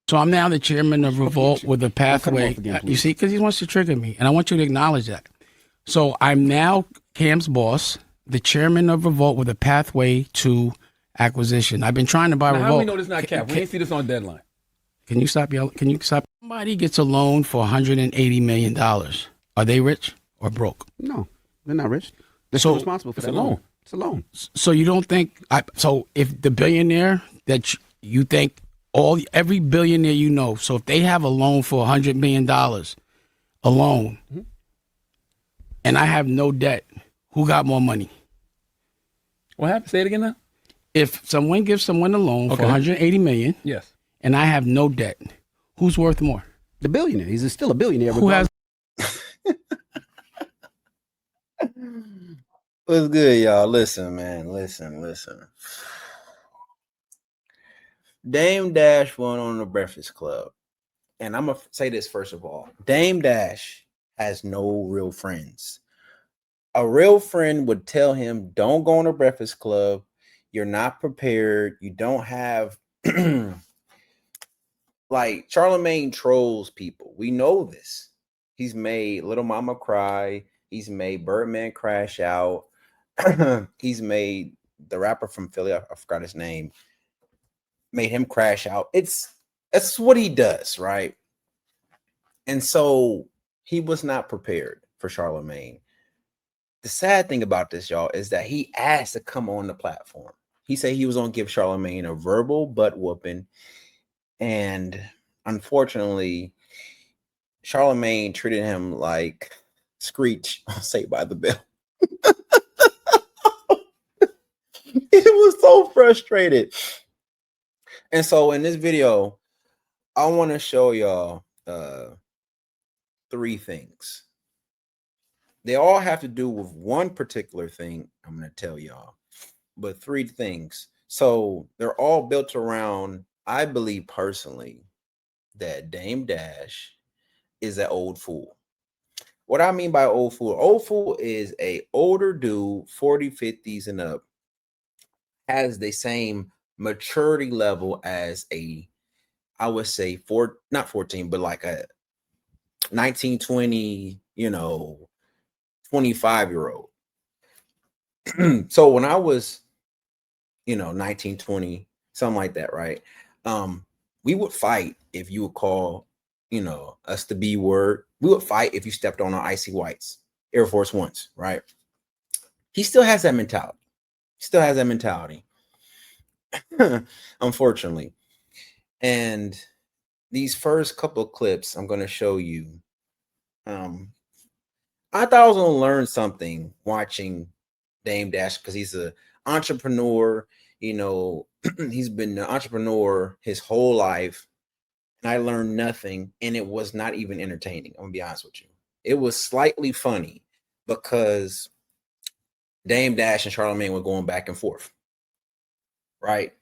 So I'm now the chairman of Revolt with a pathway. Again, you see, because he wants to trigger me, and I want you to acknowledge that. So I'm now Cam's boss, the chairman of Revolt with a pathway to acquisition. I've been trying to buy Revolt. How do we know this is not cap? We didn't see this on deadline. Can you stop yelling? Can you stop? Somebody gets a loan for $180 million. Are they rich or broke? No, they're not rich. They're still responsible for that loan. It's a loan. So you don't think? So if the billionaire that you think every billionaire you know, so if they have a loan for $100 million, a loan, and I have no debt, who got more money? What happened? Say it again now. If someone gives someone a loan for $180 million, yes, and I have no debt, who's worth more? The billionaire. He's still a billionaire. Who has? What's good, y'all? Listen, man. Listen. Dame Dash won on the Breakfast Club. And I'm going to say this first of all. Dame Dash has no real friends. A real friend would tell him, don't go on the Breakfast Club. You're not prepared. You don't have... like, Charlamagne trolls people. We know this. He's made Little Mama cry. He's made Birdman crash out. He's made the rapper from Philly, I forgot his name, made him crash out. That's what he does, right? And so he was not prepared for Charlamagne. The sad thing about this, y'all, is that he asked to come on the platform. He said he was going to give Charlamagne a verbal butt whooping. And unfortunately, Charlamagne treated him like Screech on Saved by the Bell. It was so frustrated. And so in this video, I want to show y'all 3 things. They all have to do with one particular thing I'm going to tell y'all, but 3 things. So they're all built around, I believe personally, that Dame Dash is an old fool. What I mean by old fool is a older dude, 40, 50s and up, has the same maturity level as I would say not 14, but like a 19, 20, 25-year-old. So when I was, 19, 20, something like that, right? We would fight if you would call, us the B word. We would fight if you stepped on our icy whites, Air Force Ones, right? He still has that mentality. Unfortunately. And these first couple of clips I'm going to show you, I thought I was going to learn something watching Dame Dash because he's an entrepreneur. He's been an entrepreneur his whole life. And I learned nothing, and it was not even entertaining. I'm going to be honest with you. It was slightly funny because Dame Dash and Charlamagne were going back and forth, right?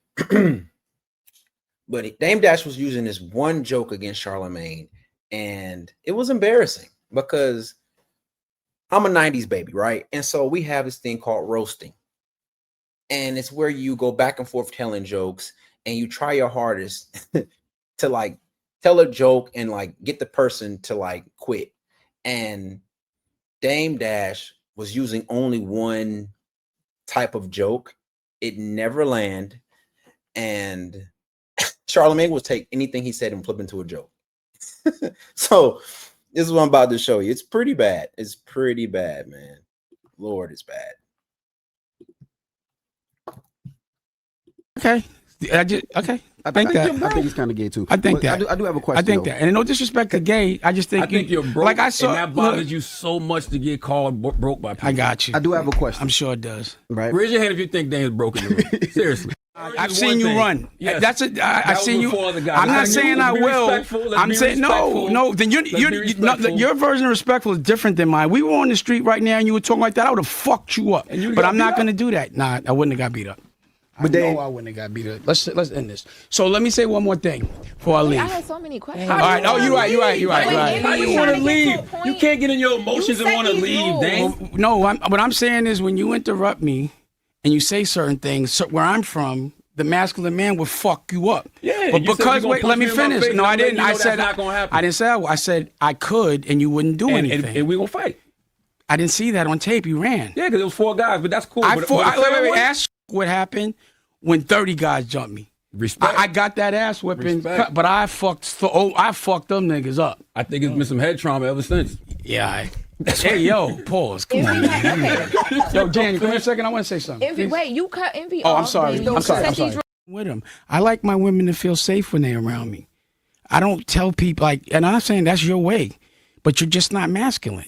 But Dame Dash was using this one joke against Charlamagne, and it was embarrassing because I'm a 90s baby, right? And so we have this thing called roasting. And it's where you go back and forth telling jokes, and you try your hardest to like tell a joke and like get the person to like quit. And Dame Dash was using only one type of joke. It never landed. And Charlamagne would take anything he said and flip into a joke. So this is what I'm about to show you. It's pretty bad. It's pretty bad, man. Lord, it's bad. Okay. I think he's kind of gay too. I think that. I do have a question. I think that. And no disrespect to gay. I just think I think you're broke. Like I saw, and that bothers you so much to get called broke by people. I got you. I do have a question. I'm sure it does. Right. Raise your hand if you think Dame's broken. Seriously. I've seen you run. Yes. I've seen you. I'm not saying I will. I'm saying no. Then your version of respectful is different than mine. We were on the street right now and you were talking like that. I would have fucked you up. But I'm not going to do that. Nah, I wouldn't have got beat up. But I wouldn't have got beat up. Let's end this. So let me say one more thing before I leave. I had so many questions. All right. Oh, you're right. How you want to leave? You can't get in your emotions and want to leave, Dame. No, what I'm saying is when you interrupt me and you say certain things, where I'm from, the masculine man would fuck you up. Yeah, but you said because you wait, gonna let me punch me in my finish. face, No, and I I'm letting didn't. you know I that's said not gonna happen. I didn't say that. I said I could, and you wouldn't do anything. And we gonna fight. I didn't see that on tape. You ran. Yeah, because it was 4 guys, but that's cool. Wait. Ask what happened when 30 guys jumped me. Respect. I got that ass whipping, but I fucked them niggas up. I think it's been some head trauma ever since. Yeah. Hey, yo, pause. Come on, man. Yo, Jan, give me a second. I want to say something. Envy, wait, you cut Envy Oh, off. I'm sorry. Baby. I'm sorry. With them, I like my women to feel safe when they're around me. I don't tell people and I'm not saying that's your way, but you're just not masculine.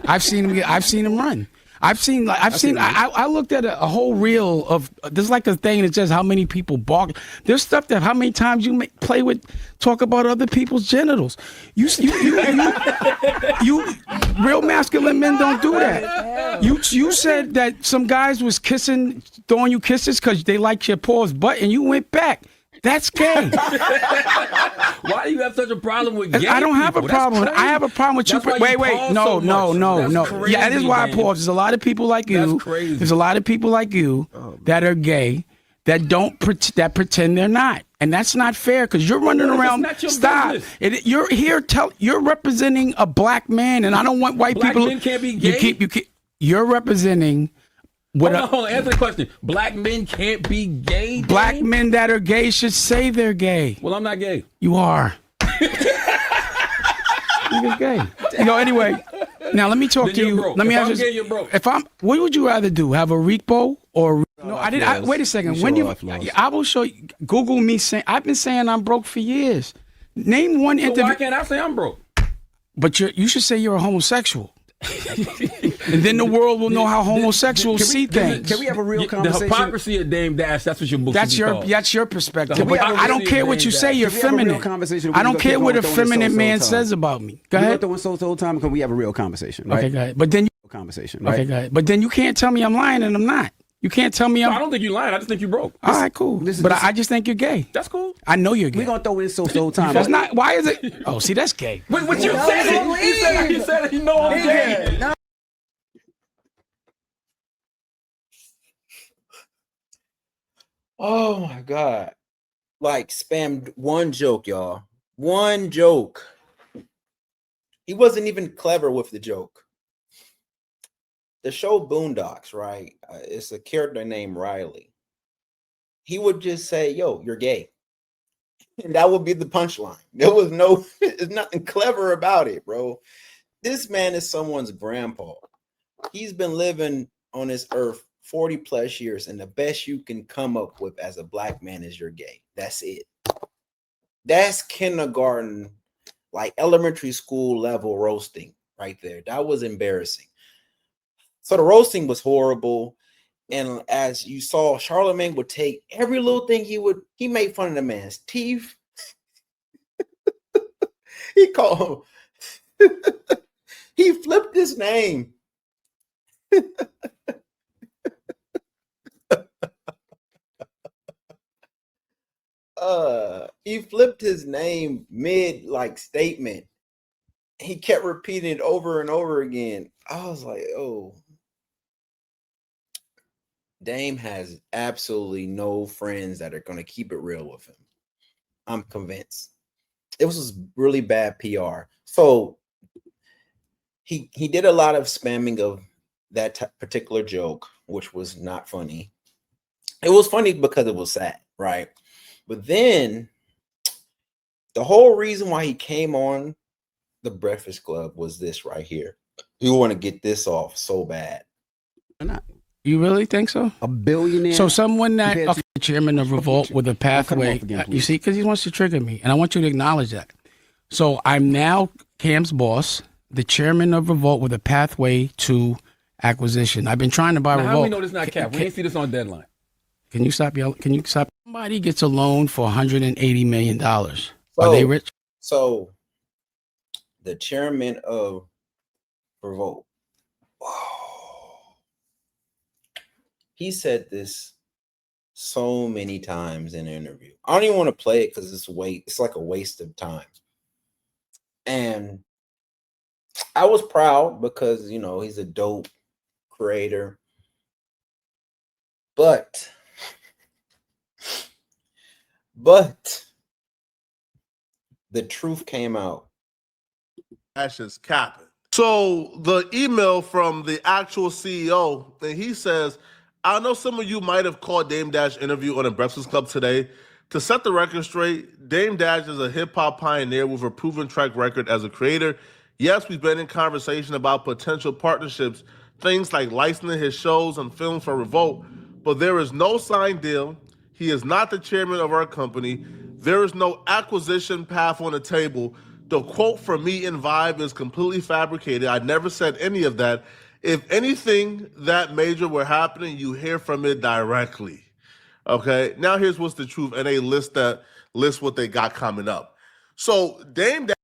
I've seen him run. I looked at a whole reel of there's like a thing that says how many people bark. There's stuff that how many times you talk about other people's genitals. You real masculine men don't do that. You said that some guys was throwing you kisses because they liked your paws butt, and you went back. That's gay. Why do you have such a problem with gay I don't have a people? problem. I have a problem with you. Wait. No. Crazy, Yeah, that is why I man. pause. There's a lot of people like you. That's crazy. There's a lot of people like you that are gay that don't that pretend they're not. And that's not fair because you're running around. Not your Stop. You're here. You're representing a black man, and I don't want white Black people. men can't be gay? You're representing. Hold on, answer the question. Black men can't be gay? Black men that are gay should say they're gay. Well, I'm not gay. You are. You're gay. Anyway, now let me talk to you. Broke. Let me if ask I'm you. gay, you're broke. What would you rather do? Have a repo or no? I didn't. Wait a second. When I will show you. Google me saying I've been saying I'm broke for years. Name one So interview. why can't I say I'm broke? But you should say you're a homosexual. And then the world will know how homosexuals see things. Can we have a real conversation? The hypocrisy of Dame Dash, that's what your book That's your perspective. But I don't care what you say. You're feminine. I don't care what a feminine man says about me. Go ahead. We're throwing the whole time. Can we have a real conversation? Right? Okay, go ahead. But then conversation. Right? Okay, go ahead. But then you can't tell me I'm lying and I'm not. You can't tell me I don't think you're lying. I just think you're broke. All right, cool. I just think you're gay. That's cool. I know you're gay. We're going to throw in the whole time. That's not. Why is it? Oh, see, that's gay. Wait, what you said? He said you know I'm gay. No. Oh my God. Like spammed one joke, y'all. One joke. He wasn't even clever with the joke. The show Boondocks, right? It's a character named Riley. He would just say, yo, you're gay. And that would be the punchline. There's nothing clever about it, bro. This man is someone's grandpa. He's been living on this earth 40 plus years, and the best you can come up with as a black man is you're gay. That's it. That's kindergarten, like elementary school level roasting right there. That was embarrassing. So the roasting was horrible. And as you saw, Charlamagne would take every little thing he made fun of the man's teeth. He called him, he flipped his name. He flipped his name mid statement. He kept repeating it over and over again. I was like, oh, Dame has absolutely no friends that are going to keep it real with him. I'm convinced. It was really bad PR. So he did a lot of spamming of that particular joke, which was not funny. It was funny because it was sad, right? But then the whole reason why he came on the Breakfast Club was this right here. You want to get this off so bad. Why not? You really think so? A billionaire. So someone that the chairman of Revolt with a pathway, you see, because he wants to trigger me, and I want you to acknowledge that. So I'm now Cam's boss, the chairman of Revolt with a pathway to acquisition. I've been trying to buy now, Revolt. How do we know this not Cap? We didn't see this on deadline. Can you stop yelling? Can you stop? Somebody gets a loan for $180 million. Are they rich? So the chairman of Revolt, he said this so many times in an interview. I don't even want to play it because it's like a waste of time. And I was proud because, he's a dope creator. But But the truth came out. Dash is capping. So the email from the actual CEO, and he says, I know some of you might have called Dame Dash interview on a Breakfast Club today. To set the record straight, Dame Dash is a hip-hop pioneer with a proven track record as a creator. Yes, we've been in conversation about potential partnerships, things like licensing his shows and films for Revolt, but there is no signed deal. He is not the chairman of our company. There is no acquisition path on the table. The quote from me in Vibe is completely fabricated. I never said any of that. If anything that major were happening, you hear from it directly. Okay, now here's what's the truth, and they list what they got coming up. So Dame Dash.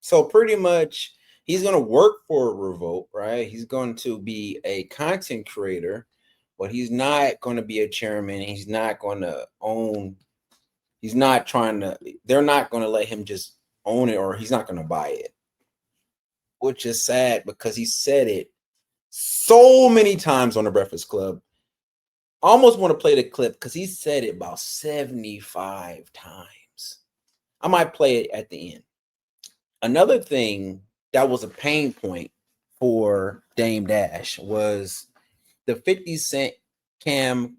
So pretty much he's going to work for Revolt, right? He's going to be a content creator, but he's not going to be a chairman. He's not going to own. He's not trying to. They're not going to let him just own it, or he's not going to buy it, which is sad because he said it so many times on the Breakfast Club. I almost want to play the clip because he said it about 75 times. I might play it at the end. Another thing that was a pain point for Dame Dash was the 50 Cent Cam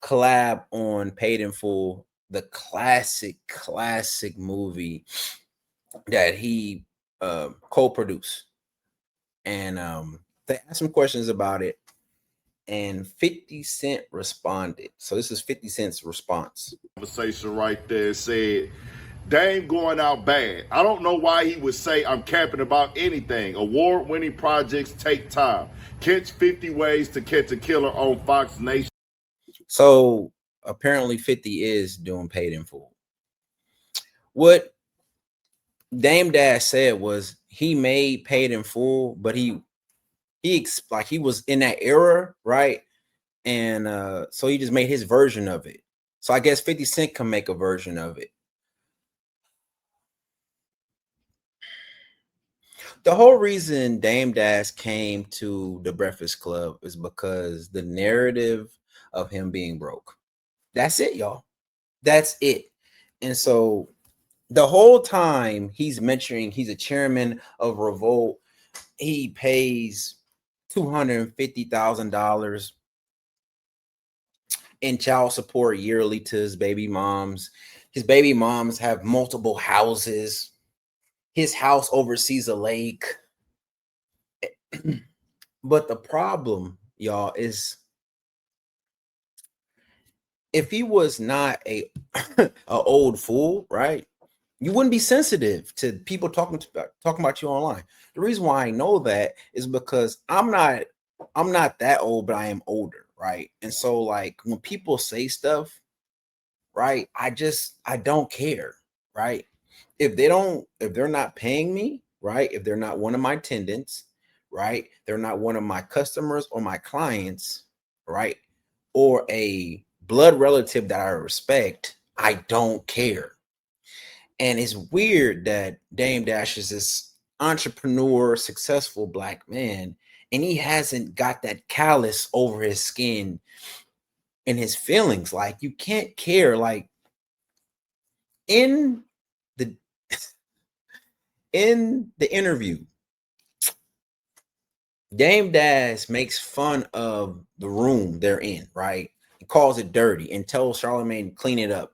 collab on Paid in Full, the classic movie that he co-produced. And they asked some questions about it. And 50 Cent responded. So this is 50 Cent's response. Conversation right there said, Dame going out bad. I don't know why he would say I'm capping about anything. Award-winning projects take time. Catch 50 Ways to Catch a Killer on Fox Nation. So apparently 50 is doing Paid in Full. What Dame Dash said was he made Paid in Full, but he was in that era, right? And so he just made his version of it. So I guess 50 Cent can make a version of it. The whole reason Dame Dash came to the Breakfast Club is because the narrative of him being broke. That's it, y'all. That's it. And so the whole time he's mentioning he's a chairman of Revolt, he pays $250,000 in child support yearly to his baby moms. His baby moms have multiple houses. His house oversees a lake. But the problem, y'all, is if he was not a old fool, right? You wouldn't be sensitive to people talking about you online. The reason why I know that is because I'm not that old, but I am older, right? And so like when people say stuff, right, I don't care, right? If they're not paying me, right? If they're not one of my attendants, right? They're not one of my customers or my clients, right? Or a blood relative that I respect, I don't care. And it's weird that Dame Dash is this entrepreneur, successful black man, and he hasn't got that callus over his skin and his feelings. Like you can't care. Like in the interview, Dame Dash makes fun of the room they're in, right? He calls it dirty and tells Charlamagne, clean it up,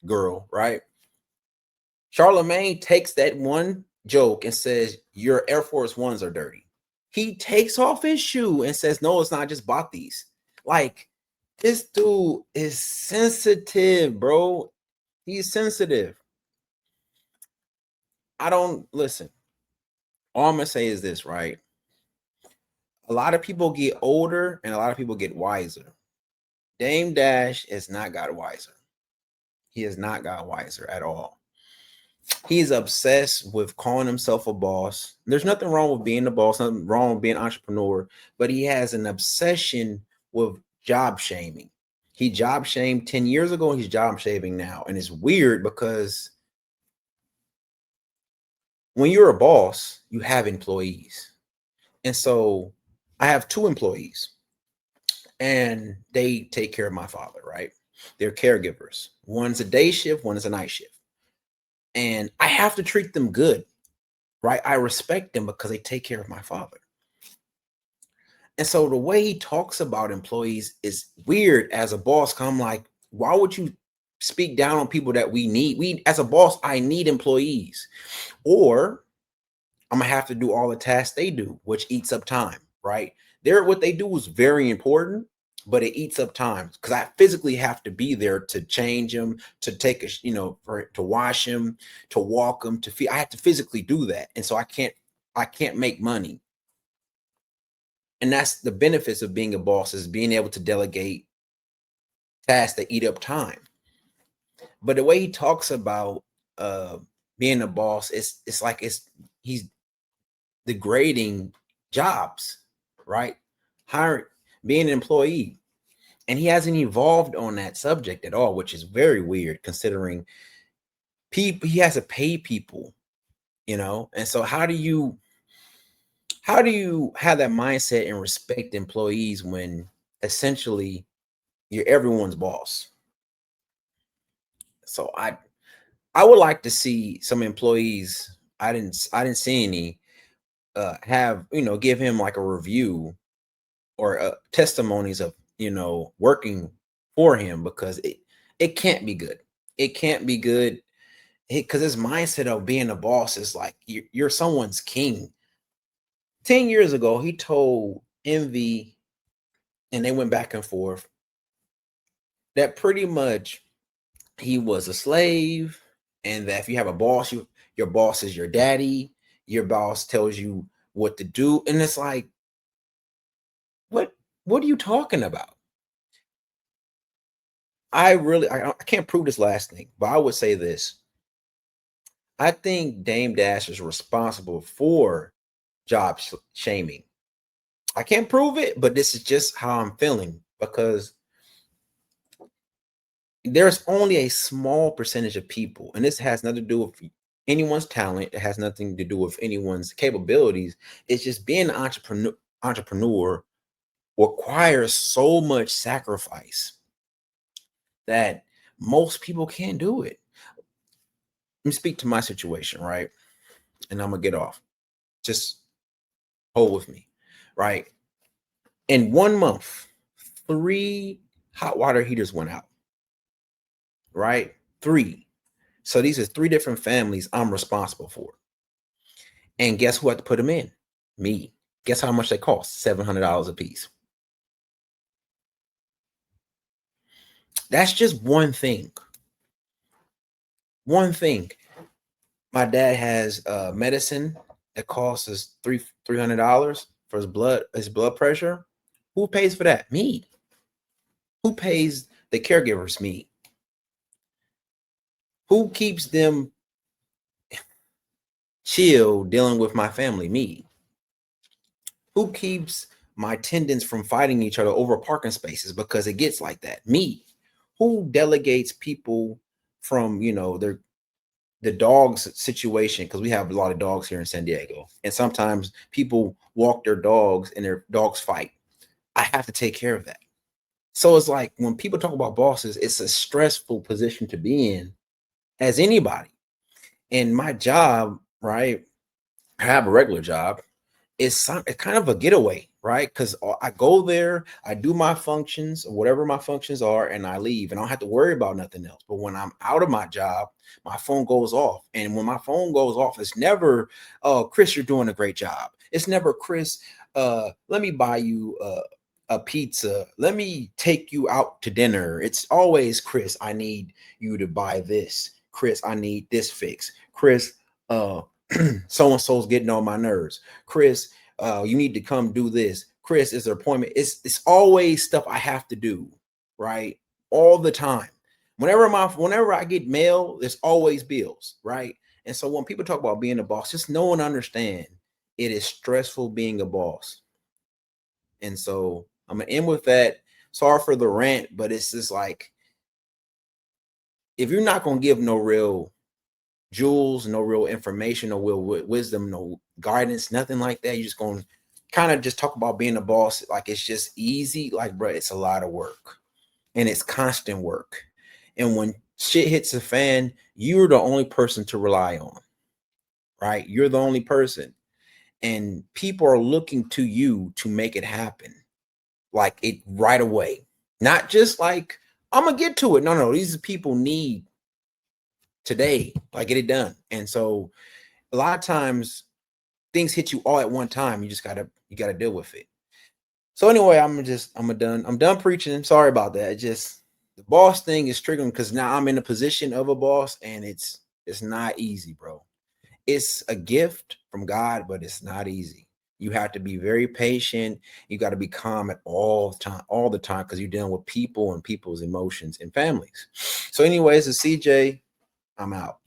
girl, right? Charlamagne takes that one joke and says, your Air Force Ones are dirty. He takes off his shoe and says, no, it's not, I just bought these. Like, this dude is sensitive, bro. He's sensitive. Listen. All I'm going to say is this, right? A lot of people get older and a lot of people get wiser. Dame Dash has not got wiser. He has not got wiser at all. He's obsessed with calling himself a boss. There's nothing wrong with being a boss, nothing wrong with being an entrepreneur, but he has an obsession with job shaming. He job shamed 10 years ago, and he's job shaming now. And it's weird because when you're a boss, you have employees. And so I have 2 employees and they take care of my father, right? They're caregivers. One's a day shift, one is a night shift. And I have to treat them good, right? I respect them because they take care of my father. And so the way he talks about employees is weird as a boss. I'm like, why would you speak down on people that we need? As a boss, I need employees, or I'm gonna have to do all the tasks they do, which eats up time, right? What they do is very important, but it eats up time because I physically have to be there to change them, to take a, to wash him, to walk him, to feed. I have to physically do that, and so I can't make money. And that's the benefits of being a boss, is being able to delegate tasks that eat up time. But the way he talks about being a boss, it's like he's degrading jobs, right? Being an employee. And he hasn't evolved on that subject at all, which is very weird considering he has to pay people, And so how do you have that mindset and respect employees when essentially you're everyone's boss? So I would like to see some employees. I didn't see any give him like a review or testimonies of working for him, because it can't be good. It can't be good because his mindset of being a boss is like you're someone's king. 10 years ago, he told Envy, and they went back and forth, that pretty much he was a slave, and that if you have a boss, your boss is your daddy. Your boss tells you what to do, and it's like, what are you talking about? I can't prove this last thing, but I would say this. I think Dame Dash is responsible for job shaming. I can't prove it, but this is just how I'm feeling, because there's only a small percentage of people, and this has nothing to do with anyone's talent. It has nothing to do with anyone's capabilities. It's just being an entrepreneur requires so much sacrifice that most people can't do it. Let me speak to my situation, right? And I'm gonna get off. Just hold with me, right? In 1 month, 3 hot water heaters went out, right? 3. So these are 3 different families I'm responsible for. And guess who had to put them in? Me. Guess how much they cost? $700 a piece. That's just one thing. One thing. My dad has medicine that costs us $300 for his blood pressure. Who pays for that? Me. Who pays the caregivers? Me. Who keeps them chill dealing with my family? Me. Who keeps my attendants from fighting each other over parking spaces because it gets like that? Me. Who delegates people from the dogs situation, because we have a lot of dogs here in San Diego, and sometimes people walk their dogs and their dogs fight. I have to take care of that. So it's like when people talk about bosses, it's a stressful position to be in as anybody. And my job, right, I have a regular job. It's kind of a getaway, right? Because I go there, I do my functions, whatever my functions are, and I leave, and I don't have to worry about nothing else. But when I'm out of my job, my phone goes off. And when my phone goes off, it's never, "Oh, Chris, you're doing a great job." It's never, "Chris, let me buy you a pizza. Let me take you out to dinner." It's always, "Chris, I need you to buy this. Chris, I need this fix. Chris, so-and-so's getting on my nerves. Chris, you need to come do this. Chris, is there an appointment?" It's always stuff I have to do, right? All the time. Whenever I get mail, there's always bills, right? And so when people talk about being a boss, just know and understand it is stressful being a boss. And so I'm gonna end with that. Sorry for the rant, but it's just like, if you're not gonna give no real jewels, no real information, no real wisdom, no guidance, nothing like that, you're just going to kind of just talk about being a boss like it's just easy. Like, bro, it's a lot of work. and it's constant work. And when shit hits the fan, you're the only person to rely on, right? You're the only person. And people are looking to you to make it happen, like it right away. Not just like, I'm gonna get to it. No, these people need today, like get it done. And so a lot of times things hit you all at one time. You gotta deal with it. So anyway, I'm done preaching. Sorry about that. It just, the boss thing is triggering because now I'm in a position of a boss, and it's not easy, bro. It's a gift from God, but it's not easy. You have to be very patient. You got to be calm at all the time, because you're dealing with people and people's emotions and families. So anyways, it's CJ. I'm out.